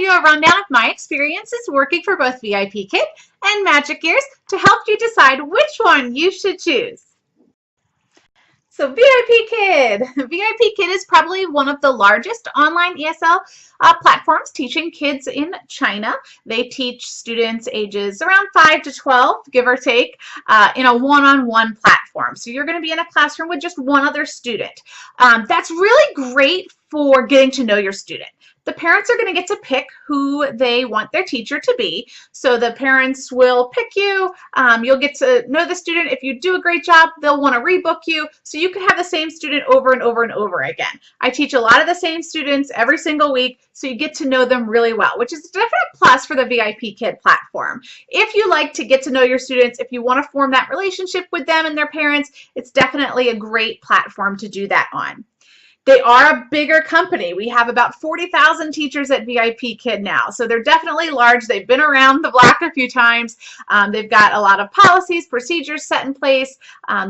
A rundown of my experiences working for both Vipkid and Magic Ears to help you decide which one you should choose. So Vipkid is probably one of the largest online ESL platforms teaching kids in China. They teach students ages around 5 to 12, give or take, in a one-on-one platform. So you're going to be in a classroom with just one other student. That's really great for getting to know your student. The parents are going to get to pick who they want their teacher to be. So the parents will pick you. You'll get to know the student. If you do a great job, they'll want to rebook you. So you can have the same student over and over and over again. I teach a lot of the same students every single week, so you get to know them really well, which is a definite plus for the Vipkid platform. If you like to get to know your students, if you want to form that relationship with them and their parents, it's definitely a great platform to do that on. They are a bigger company. We have about 40,000 teachers at Vipkid now, so they're definitely large. They've been around the block a few times. They've got a lot of policies, procedures set in place.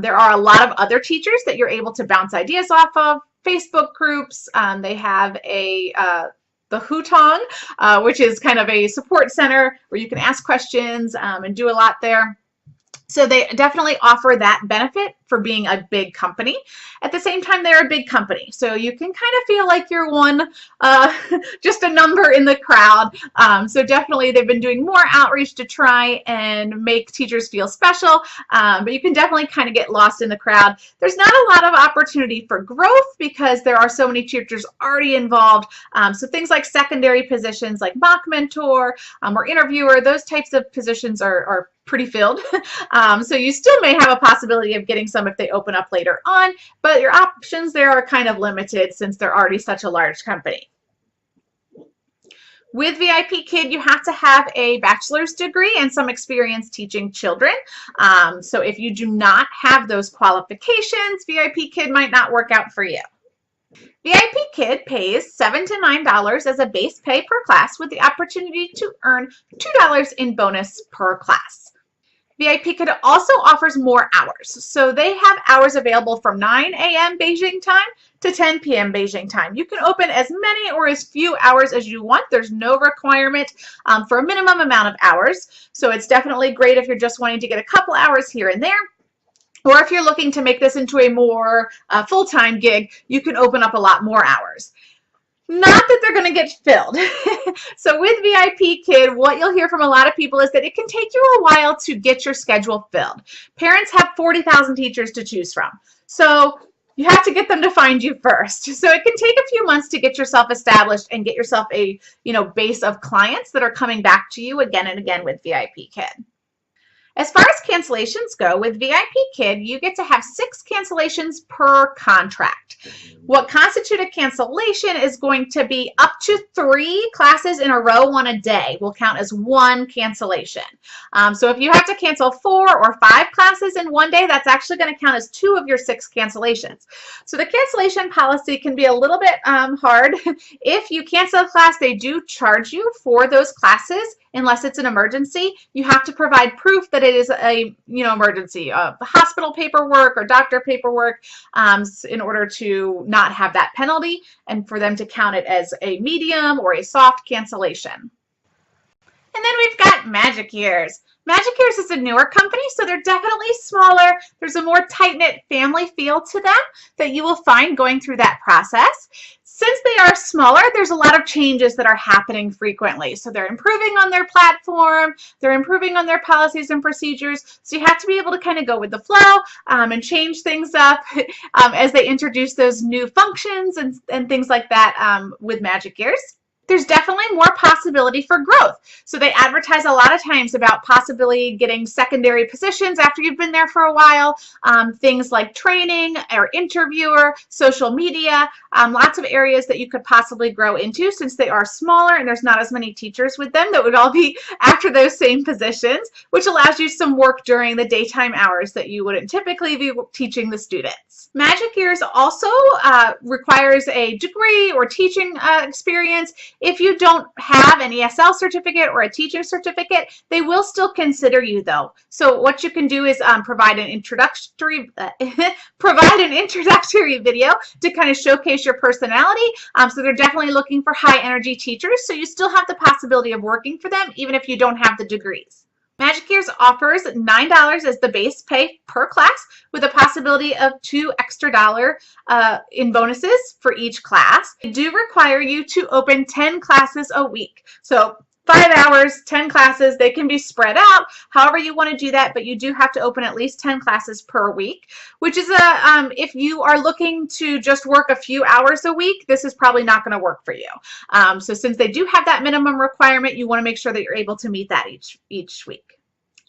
There are a lot of other teachers that you're able to bounce ideas off of, Facebook groups. They have the Hutong, which is kind of a support center where you can ask questions and do a lot there. So they definitely offer that benefit for being a big company. At the same time, they're a big company, so you can kind of feel like you're one, just a number in the crowd. So definitely they've been doing more outreach to try and make teachers feel special, but you can definitely kind of get lost in the crowd. There's not a lot of opportunity for growth because there are so many teachers already involved. So things like secondary positions like mock mentor or interviewer, those types of positions are pretty filled. So you still may have a possibility of getting some if they open up later on, but your options there are kind of limited since they're already such a large company. With Vipkid, you have to have a bachelor's degree and some experience teaching children. So if you do not have those qualifications, Vipkid might not work out for you. Vipkid pays $7 to $9 as a base pay per class with the opportunity to earn $2 in bonus per class. Vipkid also offers more hours. So they have hours available from 9 a.m. Beijing time to 10 p.m. Beijing time. You can open as many or as few hours as you want. There's no requirement for a minimum amount of hours. So it's definitely great if you're just wanting to get a couple hours here and there. Or if you're looking to make this into a more full-time gig, you can open up a lot more hours. Not that they're going to get filled. So with Vipkid, what you'll hear from a lot of people is that it can take you a while to get your schedule filled. Parents have 40,000 teachers to choose from. So you have to get them to find you first. So it can take a few months to get yourself established and get yourself a base of clients that are coming back to you again and again with Vipkid. As far as cancellations go, with Vipkid, you get to have 6 cancellations per contract. What constitutes a cancellation is going to be up to 3 classes in a row on a day will count as one cancellation. So if you have to cancel 4 or 5 classes in one day, that's actually going to count as 2 of your 6 cancellations. So the cancellation policy can be a little bit hard. If you cancel a class, they do charge you for those classes. Unless it's an emergency, you have to provide proof that it is a emergency, hospital paperwork or doctor paperwork, in order to not have that penalty and for them to count it as a medium or a soft cancellation. And then we've got Magic Ears. Magic Ears is a newer company, so they're definitely smaller. There's a more tight-knit family feel to them that you will find going through that process. Since they are smaller, there's a lot of changes that are happening frequently. So they're improving on their platform, they're improving on their policies and procedures. So you have to be able to kind of go with the flow and change things up as they introduce those new functions and things like that with Magic Ears. There's definitely more possibility for growth. So they advertise a lot of times about possibly getting secondary positions after you've been there for a while, things like training or interviewer, social media, lots of areas that you could possibly grow into since they are smaller and there's not as many teachers with them that would all be after those same positions, which allows you some work during the daytime hours that you wouldn't typically be teaching the students. Magic Ears also requires a degree or teaching experience If you don't have an ESL certificate or a teaching certificate, they will still consider you though. So what you can do is provide an introductory video to kind of showcase your personality. So they're definitely looking for high energy teachers. So you still have the possibility of working for them even if you don't have the degrees. Magic Ears offers $9 as the base pay per class with a possibility of $2 extra in bonuses for each class. They do require you to open 10 classes a week. So 5 hours, 10 classes, they can be spread out however you want to do that, but you do have to open at least 10 classes per week, which is if you are looking to just work a few hours a week, this is probably not going to work for you. So since they do have that minimum requirement, you want to make sure that you're able to meet that each week.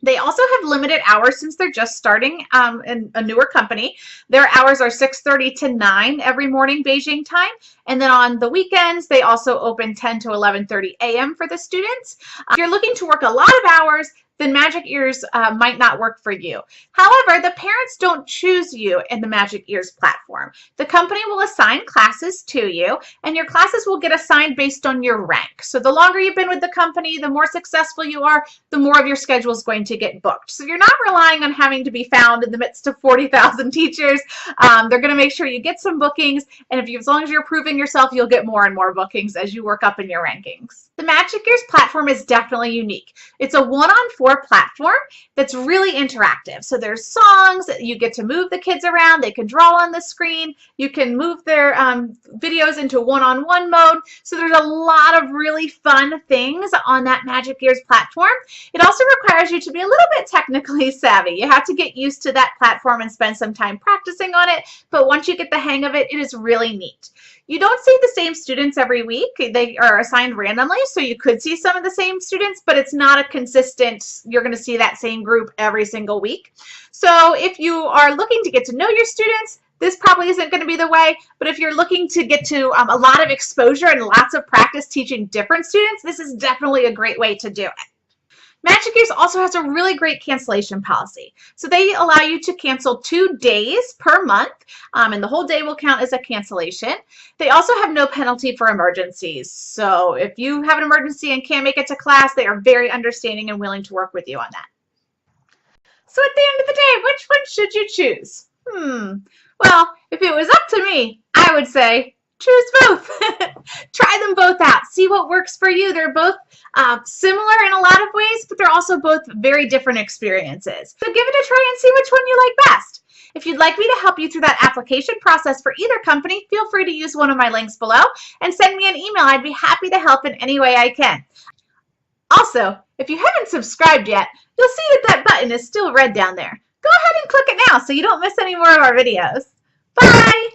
They also have limited hours since they're just starting in a newer company. Their hours are 6:30 to 9 every morning Beijing time. And then on the weekends, they also open 10 to 11:30 a.m. for the students. If you're looking to work a lot of hours, then Magic Ears might not work for you. However, the parents don't choose you in the Magic Ears platform. The company will assign classes to you, and your classes will get assigned based on your rank. So the longer you've been with the company, the more successful you are, the more of your schedule is going to get booked. So you're not relying on having to be found in the midst of 40,000 teachers. They're going to make sure you get some bookings, and as long as you're proving yourself, you'll get more and more bookings as you work up in your rankings. The Magic Ears platform is definitely unique. It's a one-on-4 platform that's really interactive. So there's songs, you get to move the kids around, they can draw on the screen, you can move their videos into one-on-one mode. So there's a lot of really fun things on that Magic Ears platform. It also requires you to be a little bit technically savvy. You have to get used to that platform and spend some time practicing on it, but once you get the hang of it, it is really neat. You don't see the same students every week. They are assigned randomly, so you could see some of the same students, but it's not a consistent, you're going to see that same group every single week. So if you are looking to get to know your students, this probably isn't going to be the way, but if you're looking to get to a lot of exposure and lots of practice teaching different students, this is definitely a great way to do it. Magic Ears also has a really great cancellation policy. So they allow you to cancel 2 days per month, and the whole day will count as a cancellation. They also have no penalty for emergencies. So if you have an emergency and can't make it to class, they are very understanding and willing to work with you on that. So at the end of the day, which one should you choose? Well, if it was up to me, I would say choose both. Try them both out. See what works for you. They're both similar in a lot of ways, but they're also both very different experiences. So give it a try and see which one you like best. If you'd like me to help you through that application process for either company, feel free to use one of my links below and send me an email. I'd be happy to help in any way I can. Also, if you haven't subscribed yet, you'll see that button is still red down there. Go ahead and click it now so you don't miss any more of our videos. Bye!